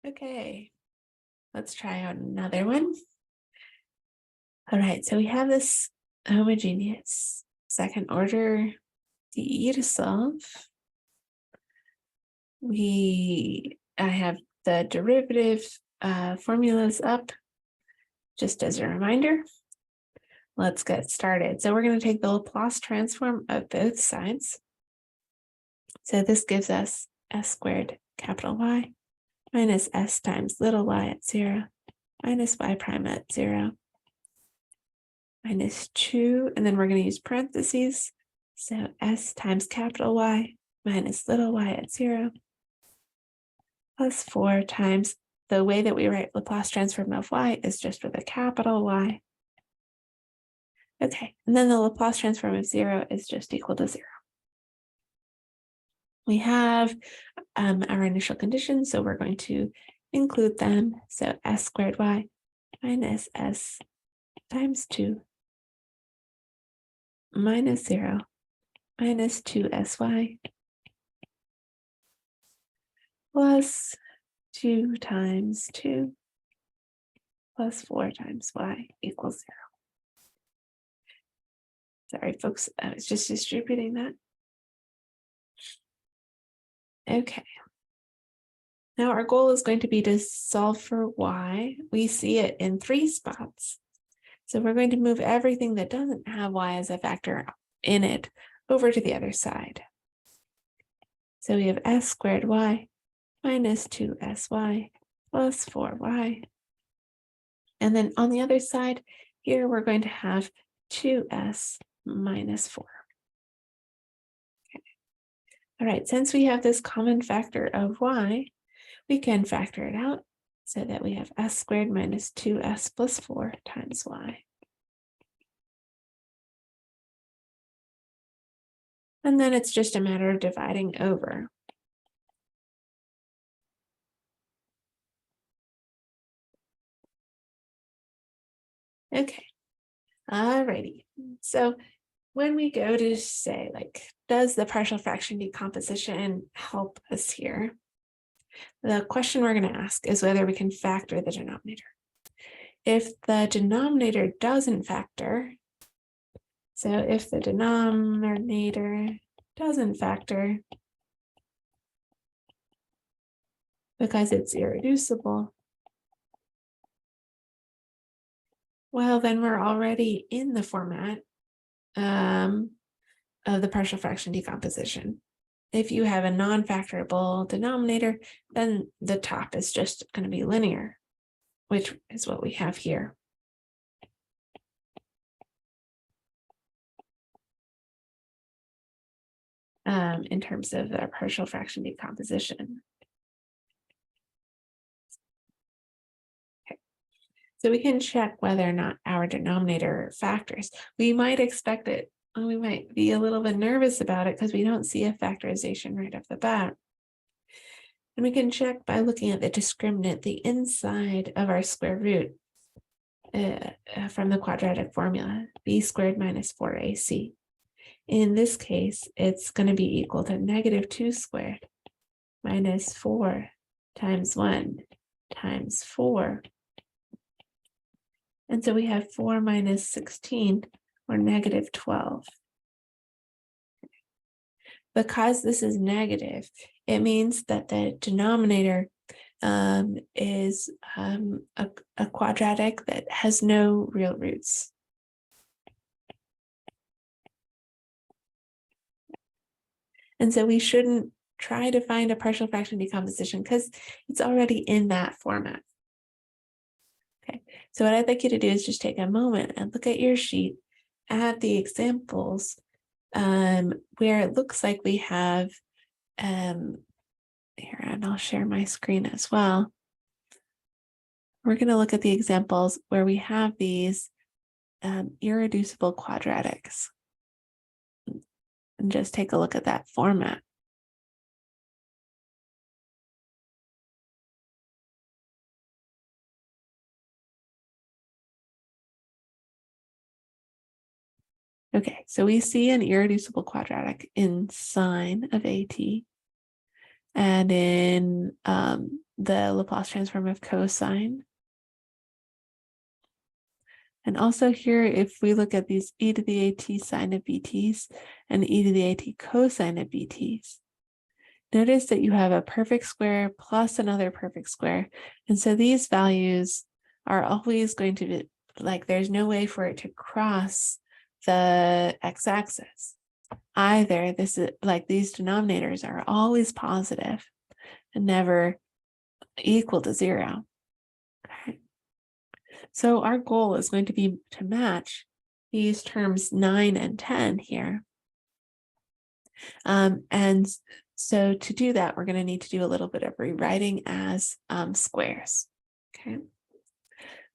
Okay, let's try out another one. All right, so we have this homogeneous second order DE to solve. I have the derivative formulas up just as a reminder. Let's get started. So we're going to take the Laplace transform of both sides. So this gives us s squared capital Y minus s times little y at 0 minus y prime at 0 minus 2, and then we're going to use parentheses. So s times capital Y minus little y at 0 plus 4 times the way that we write Laplace transform of y is just with a capital Y. Okay, and then the Laplace transform of 0 is just equal to 0. We have our initial conditions, so we're going to include them. So s squared y minus s times 2 minus 0 minus 2sy plus 2 times 2 plus 4 times y equals 0. Sorry, folks, I was just distributing that. Okay. Now our goal is going to be to solve for y. We see it in 3 spots. So we're going to move everything that doesn't have y as a factor in it over to the other side. So we have s squared y minus 2sy plus 4y. And then on the other side, here we're going to have 2s minus 4. Okay. All right, since we have this common factor of y, we can factor it out so that we have s squared minus 2s plus 4 times y. And then it's just a matter of dividing over. Okay, alrighty. So when we go to say, like, does the partial fraction decomposition help us here? The question we're going to ask is whether we can factor the denominator. If the denominator doesn't factor, so if the denominator doesn't factor because it's irreducible, well, then we're already in the format of the partial fraction decomposition. If you have a non-factorable denominator, then the top is just going to be linear, which is what we have here. In terms of the partial fraction decomposition. Okay. So we can check whether or not our denominator factors. We might expect it, and we might be a little bit nervous about it because we don't see a factorization right off the bat. And we can check by looking at the discriminant, the inside of our square root from the quadratic formula, b squared minus 4ac. In this case, it's going to be equal to negative 2 squared minus 4 times 1 times 4. And so we have 4 minus 16, or negative 12. Because this is negative, it means that the denominator is a quadratic that has no real roots. And so we shouldn't try to find a partial fraction decomposition because it's already in that format. Okay, so what I'd like you to do is just take a moment and look at your sheet, at the examples where it looks like we have, here, and I'll share my screen as well. We're going to look at the examples where we have these irreducible quadratics. And just take a look at that format. Okay, so we see an irreducible quadratic in sine of AT and in the Laplace transform of cosine. And also here, if we look at these e to the at sine of bt's and e to the at cosine of bt's, notice that you have a perfect square plus another perfect square. And so these values are always going to be like, there's no way for it to cross the x-axis. Either this is like these denominators are always positive and never equal to 0. Okay. So our goal is going to be to match these terms 9 and 10 here. And so to do that, we're going to need to do a little bit of rewriting as squares. Okay.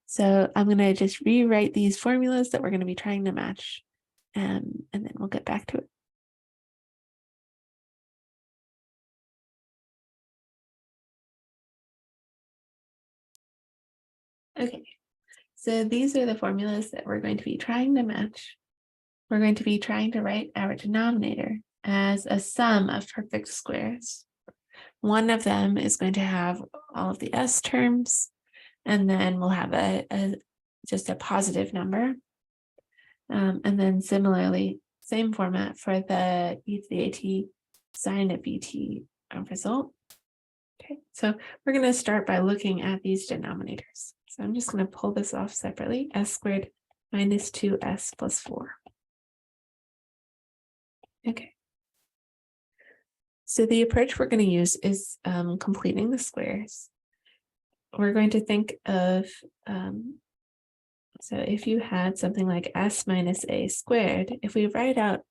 So I'm going to just rewrite these formulas that we're going to be trying to match, and then we'll get back to it. Okay, so these are the formulas that we're going to be trying to match. We're going to be trying to write our denominator as a sum of perfect squares. One of them is going to have all of the s terms, and then we'll have just a positive number. And then similarly, same format for the e to the at sine of bt result. Okay, so we're going to start by looking at these denominators. So I'm just going to pull this off separately, s squared minus 2s plus 4. Okay. So the approach we're going to use is completing the squares. We're going to think of, so if you had something like s minus a squared, if we write out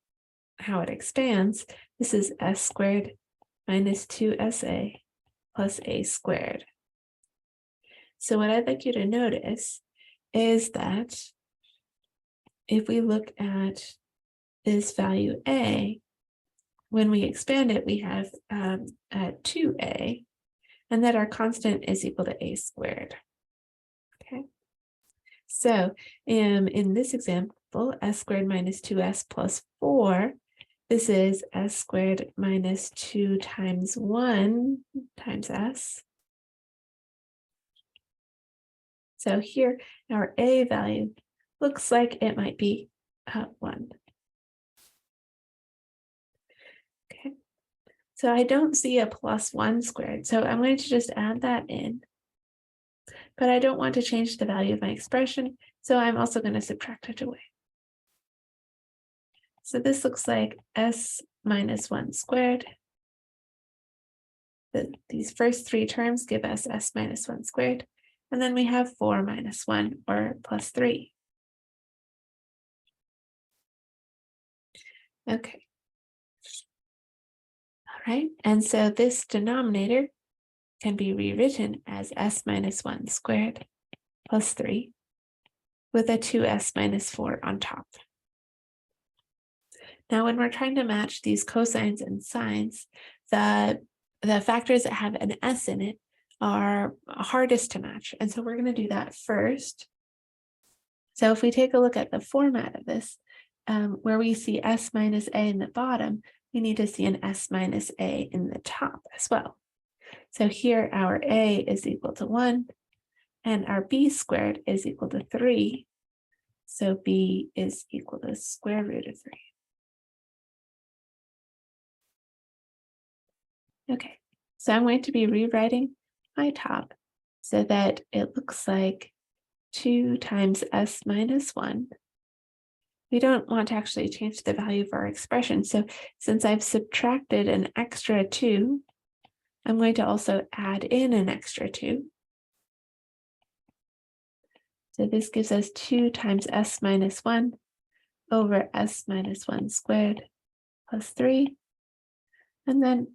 how it expands, this is s squared minus 2sa plus a squared. So what I'd like you to notice is that if we look at this value a, when we expand it, we have 2a, and that our constant is equal to a squared. Okay. So in this example, s squared minus 2s plus 4, this is s squared minus 2 times 1 times s. So here, our a value looks like it might be 1. Okay. So I don't see a plus 1 squared, so I'm going to just add that in. But I don't want to change the value of my expression, so I'm also going to subtract it away. So this looks like s minus 1 squared. These first 3 terms give us s minus 1 squared. And then we have 4 minus 1, or plus 3. Okay. All right, and so this denominator can be rewritten as s minus 1 squared plus 3 with a 2s minus 4 on top. Now, when we're trying to match these cosines and sines, the factors that have an s in it are hardest to match. And so we're going to do that first. So if we take a look at the format of this, where we see s minus a in the bottom, we need to see an s minus a in the top as well. So here our a is equal to 1, and our b squared is equal to 3. So b is equal to square root of 3. Okay, so I'm going to be rewriting my top so that it looks like 2 times s minus 1. We don't want to actually change the value of our expression. So since I've subtracted an extra 2, I'm going to also add in an extra 2. So this gives us 2 times s minus 1 over s minus 1 squared plus 3. And then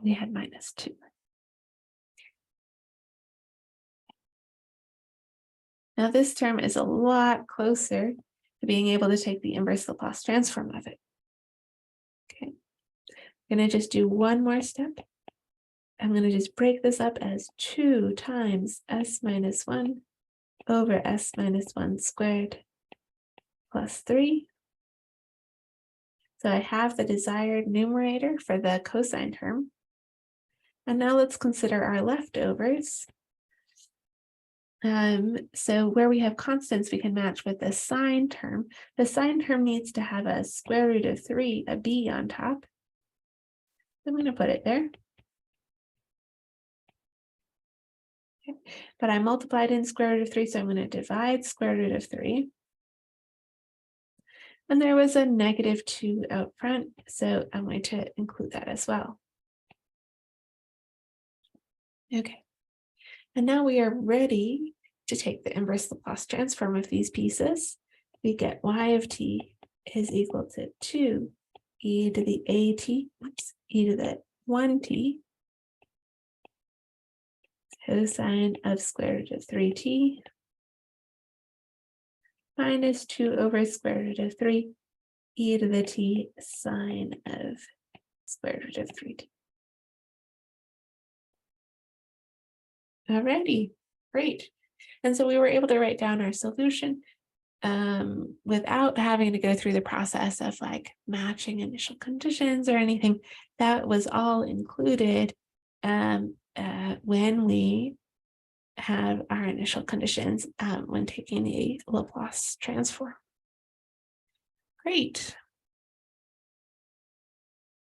we had minus 2. Now this term is a lot closer to being able to take the inverse Laplace transform of it. Okay, I'm going to just do one more step. I'm going to just break this up as 2 times s minus 1 over s minus 1 squared plus 3. So I have the desired numerator for the cosine term. And now let's consider our leftovers. So where we have constants, we can match with the sine term. The sine term needs to have a square root of 3, a b on top. I'm going to put it there. Okay. But I multiplied in square root of 3, so I'm going to divide square root of 3. And there was a -2 out front, so I'm going to include that as well. Okay. And now we are ready to take the inverse Laplace transform of these pieces. We get y of t is equal to 2 e to the at, e to the 1t cosine of square root of 3t minus 2 over square root of 3 e to the t sine of square root of 3t. Alrighty, great. And so we were able to write down our solution without having to go through the process of like matching initial conditions or anything. That was all included when we have our initial conditions when taking a Laplace transform. Great.